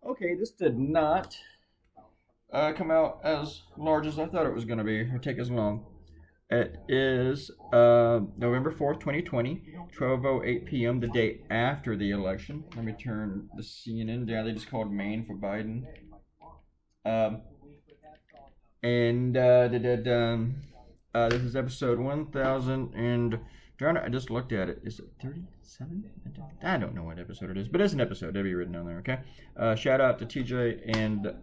Okay, this did not come out as large as I thought it was going to be, or take as long. It is November 4th, 2020, 12:08 p.m., the day after the election. Let me turn the CNN down. They just called Maine for Biden. Um, and this is episode 1000 and I just looked at it. Is it 37? I don't know what episode it is, but it's an episode. It'll be written down there, okay? Shout out to TJ and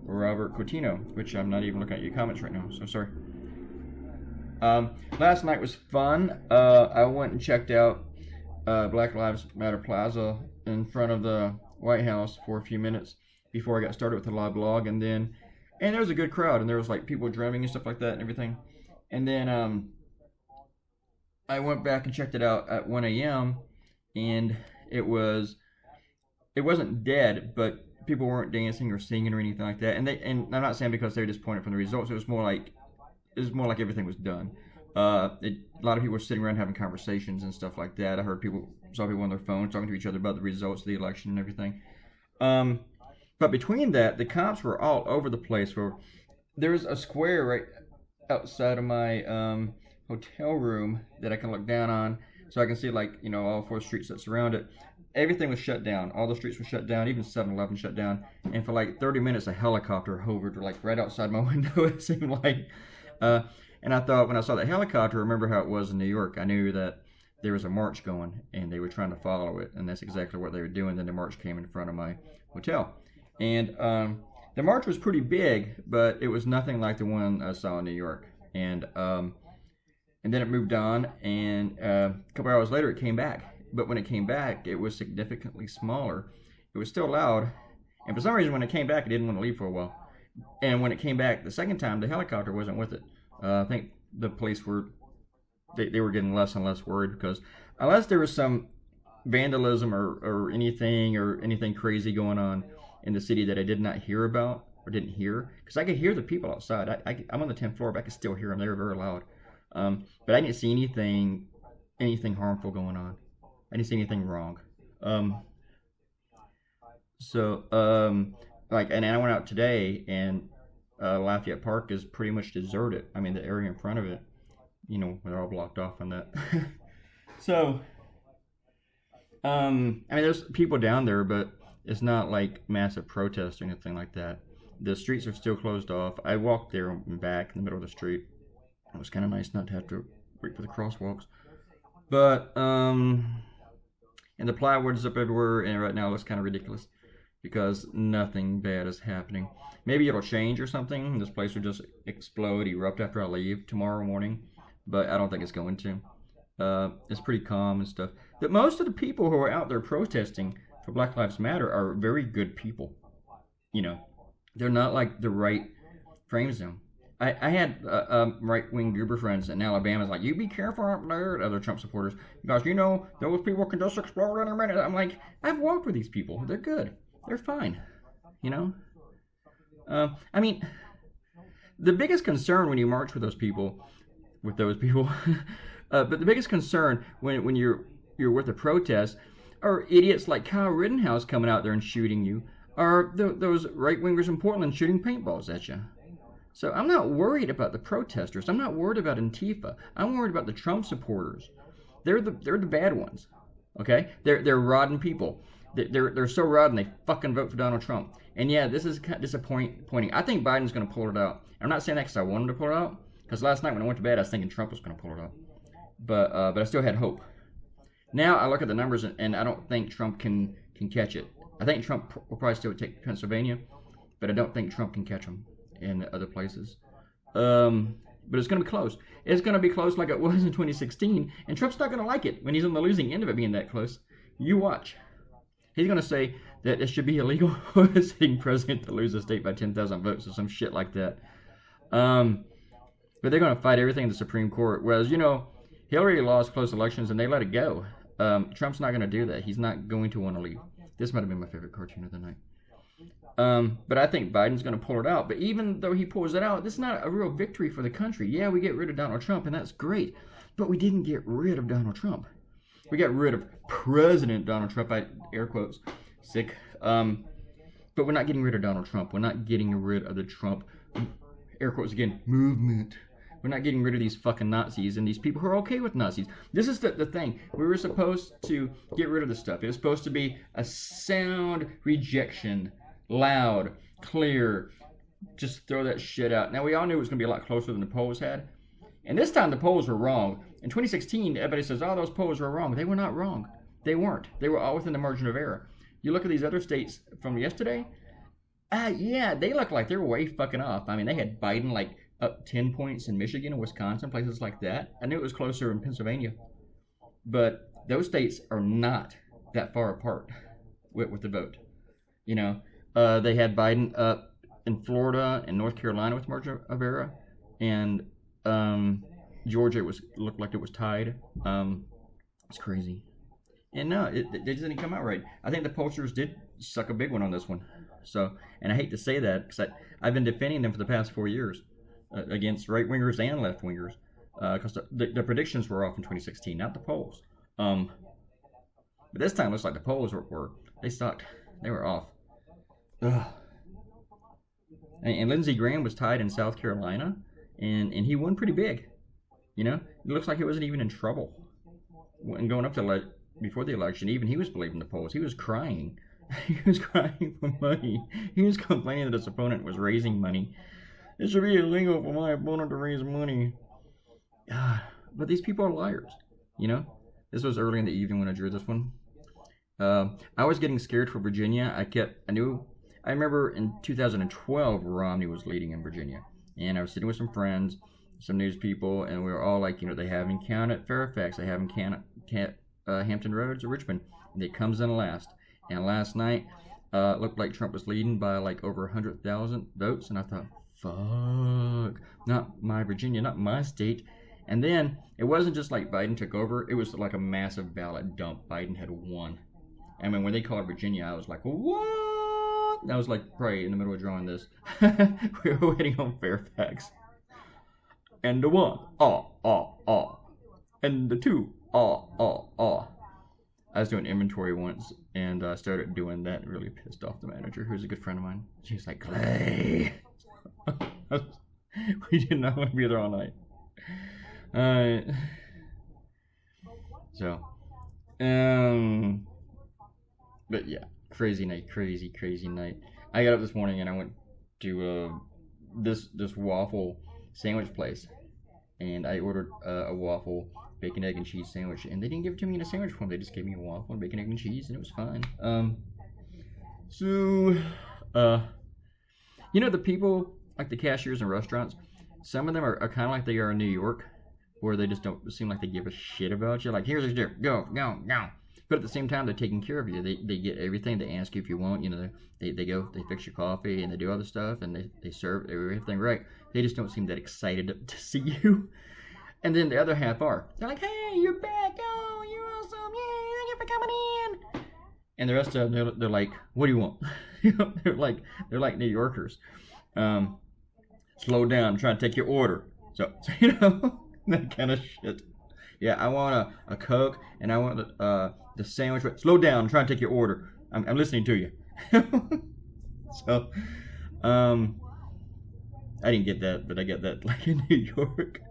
Robert Coutinho, which I'm not even looking at your comments right now, so sorry. Last night was fun. I went and checked out Black Lives Matter Plaza in front of the White House for a few minutes before I got started with the live blog, and there was a good crowd, and there was like people drumming and stuff like that and everything. And then I went back and checked it out at 1 a.m. and it wasn't dead, but people weren't dancing or singing or anything like that. And I'm not saying because they were disappointed from the results. It was more like everything was done. A lot of people were sitting around having conversations and stuff like that. I saw people on their phones talking to each other about the results of the election and everything. But between that, the cops were all over the place. There's a square right outside of my hotel room that I can look down on, so I can see all four streets that surround it. Everything was shut down. All the streets were shut down. Even 7-Eleven shut down. And for like 30 minutes, a helicopter hovered like right outside my window. It seemed like. And I thought when I saw that helicopter, remember how it was in New York. I knew that there was a march going, and they were trying to follow it, and that's exactly what they were doing. Then the march came in front of my hotel, and the march was pretty big, but it was nothing like the one I saw in New York. And then it moved on, and a couple hours later it came back. But when it came back, it was significantly smaller. It was still loud, and for some reason when it came back, it didn't want to leave for a while. And when it came back the second time, the helicopter wasn't with it. I think the police they were getting less and less worried, because unless there was some vandalism or anything crazy going on in the city that I did not hear about or didn't hear, because I could hear the people outside. I'm on the 10th floor, but I could still hear them. They were very loud. But I didn't see anything harmful going on. I didn't see anything wrong. And I went out today, and Lafayette Park is pretty much deserted. I mean, the area in front of it, they're all blocked off on that. So, there's people down there, but it's not like massive protests or anything like that. The streets are still closed off. I walked there and back in the middle of the street. It was kind of nice not to have to wait for the crosswalks. But, and the plywood is up everywhere, and right now it looks kind of ridiculous because nothing bad is happening. Maybe it'll change or something. This place will just explode, erupt after I leave tomorrow morning, but I don't think it's going to. It's pretty calm and stuff. But most of the people who are out there protesting for Black Lives Matter are very good people. They're not like the right frames them. I had right-wing Goober friends in Alabama like, you be careful up there, other Trump supporters, because, those people can just explode in a minute. I'm like, I've walked with these people. They're good. They're fine. The biggest concern when you march with those people, but the biggest concern when you're with a protest are idiots like Kyle Rittenhouse coming out there and shooting you, or those right-wingers in Portland shooting paintballs at you. So I'm not worried about the protesters. I'm not worried about Antifa. I'm worried about the Trump supporters. They're the bad ones. Okay? They're rotten people. They're so rotten they fucking vote for Donald Trump. And yeah, this is kind of disappointing. I think Biden's going to pull it out. I'm not saying that because I want him to pull it out. Because last night when I went to bed, I was thinking Trump was going to pull it out. But I still had hope. Now I look at the numbers and I don't think Trump can catch it. I think Trump will probably still take Pennsylvania, but I don't think Trump can catch him in other places. But it's going to be close. It's going to be close like it was in 2016, and Trump's not going to like it when he's on the losing end of it being that close. You watch. He's going to say that it should be illegal for a sitting president to lose a state by 10,000 votes or some shit like that. But they're going to fight everything in the Supreme Court. Whereas, Hillary lost close elections and they let it go. Trump's not going to do that. He's not going to want to leave. This might have been my favorite cartoon of the night. But I think Biden's going to pull it out. But even though he pulls it out, this is not a real victory for the country. Yeah, we get rid of Donald Trump, and that's great. But we didn't get rid of Donald Trump. We got rid of President Donald Trump, air quotes, sick. But we're not getting rid of Donald Trump. We're not getting rid of the Trump, air quotes again, movement. We're not getting rid of these fucking Nazis and these people who are okay with Nazis. This is the thing. We were supposed to get rid of this stuff. It was supposed to be a sound rejection. Loud, clear. Just throw that shit out. Now, we all knew it was going to be a lot closer than the polls had. And this time, the polls were wrong. In 2016, everybody says, oh, those polls were wrong. They were not wrong. They weren't. They were all within the margin of error. You look at these other states from yesterday, yeah, they look like they're way fucking off. I mean, they had Biden, like, up 10 points in Michigan and Wisconsin, places like that. I knew it was closer in Pennsylvania. But those states are not that far apart with the vote. You know, they had Biden up in Florida and North Carolina with margin of error. And Georgia looked like it was tied. It's crazy. And no, it just didn't come out right. I think the pollsters did suck a big one on this one. So, and I hate to say that because I've been defending them for the past 4 years against right-wingers and left-wingers because the predictions were off in 2016, not the polls. But this time it looks like the polls they sucked. They were off. Ugh. And Lindsey Graham was tied in South Carolina, and he won pretty big. You know, it looks like he wasn't even in trouble. And going up to before the election, even he was believing the polls. He was crying. He was crying for money. He was complaining that his opponent was raising money. It should be illegal for my opponent to raise money. But these people are liars. You know, this was early in the evening when I drew this one. I was getting scared for Virginia. I remember in 2012 Romney was leading in Virginia, and I was sitting with some friends, some news people, and we were all like, you know, they haven't counted Fairfax, they haven't counted Hampton Roads or Richmond, and it comes in last. And last night, it looked like Trump was leading by like over 100,000 votes, and I thought, fuck, not my Virginia, not my state. And then it wasn't just like Biden took over, it was like a massive ballot dump. Biden had won. I mean, when they called Virginia, I was like, what? I was like, probably in the middle of drawing this. We were waiting on Fairfax. And the one, and the two, I was doing inventory once, and I started doing that and really pissed off the manager, who's a good friend of mine. She's like, Clay. We did not want to be there all night. So, but yeah, crazy night. I got up this morning and I went to this waffle sandwich place, and I ordered a waffle, bacon, egg, and cheese sandwich, and they didn't give it to me in a sandwich form. They just gave me a waffle and bacon, egg, and cheese, and it was fine. You know, the people, like the cashiers in restaurants, some of them are kind of like they are in New York, where they just don't seem like they give a shit about you. Like, here's a dip, go. But at the same time, they're taking care of you. They get everything. They ask you if you want. You know, they go, they fix your coffee, and they do other stuff, and they serve everything right. They just don't seem that excited to see you. And then the other half are. They're like, hey, you're back. Oh, you're awesome. Yay, thank you for coming in. And the rest of them, they're like, what do you want? You know, they're like New Yorkers. Slow down. I'm trying to take your order. So you know, that kind of shit. Yeah, I want a Coke, and I want the sandwich. Slow down. I'm trying to take your order. I'm listening to you. So, I didn't get that, but I get that like in New York.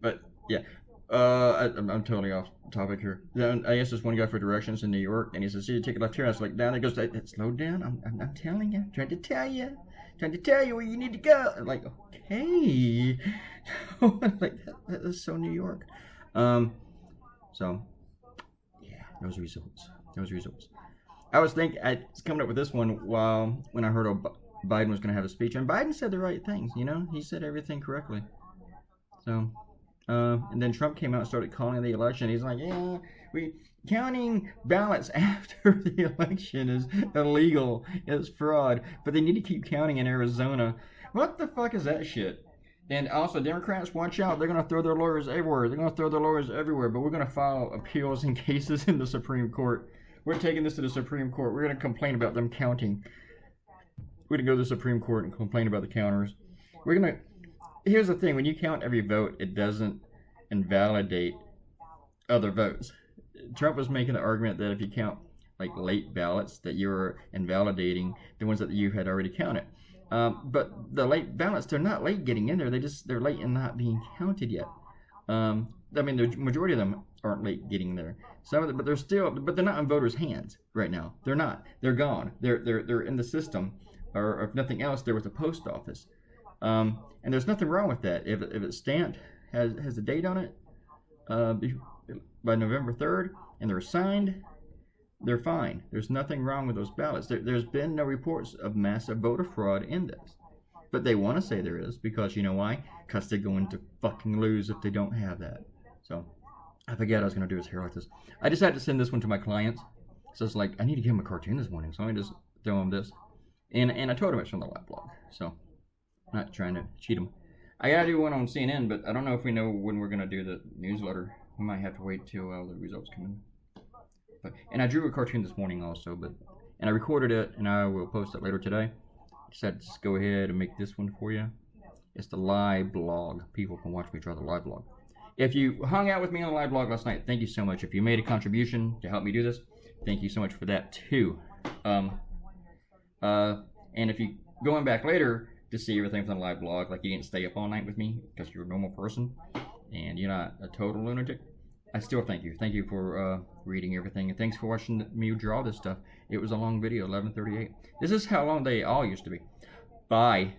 But yeah, I'm totally off topic here. Then I asked this one guy for directions in New York, and he says, "See, you take it left here." I was like, "Down." He goes, "Slow down. I'm telling you. Trying to tell you where you need to go." I'm like, okay. Like that is so New York. So yeah, those results. I was coming up with this one when I heard Biden was going to have a speech, and Biden said the right things. You know, he said everything correctly. So, and then Trump came out and started calling the election. He's like, yeah, counting ballots after the election is illegal. It's fraud. But they need to keep counting in Arizona. What the fuck is that shit? And also, Democrats, watch out. They're going to throw their lawyers everywhere. But we're going to file appeals and cases in the Supreme Court. We're taking this to the Supreme Court. We're going to complain about them counting. We're going to go to the Supreme Court and complain about the counters. Here's the thing. When you count every vote, it doesn't invalidate other votes. Trump was making the argument that if you count like late ballots, that you're invalidating the ones that you had already counted. But the late ballots, they're not late getting in there. They're late in not being counted yet. I mean, the majority of them aren't late getting there. Some of them, but they're not in voters' hands right now. They're not. They're gone. They're in the system, or if nothing else, they're with the post office. And there's nothing wrong with that. If it's stamped, has a date on it, by November 3rd, and they're signed, they're fine. There's nothing wrong with those ballots. There's been no reports of massive voter fraud in this. But they want to say there is, because you know why? Because they're going to fucking lose if they don't have that. So, I forget I was going to do his hair like this. I just had to send this one to my clients. So it's like, I need to give him a cartoon this morning, so I just throw him this. And I told him it's from the live blog, so I'm not trying to cheat him. I got to do one on CNN, but I don't know if we know when we're going to do the newsletter. We might have to wait till the results come in. And I drew a cartoon this morning also, and I recorded it, and I will post it later today. I decided to just go ahead and make this one for you. It's the live blog. People can watch me draw the live blog. If you hung out with me on the live blog last night, thank you so much. If you made a contribution to help me do this, thank you so much for that too. And if you going back later to see everything from the live blog, like you didn't stay up all night with me because you're a normal person and you're not a total lunatic, I still thank you. Thank you for reading everything, and thanks for watching me draw this stuff. It was a long video, 11:38. This is how long they all used to be. Bye.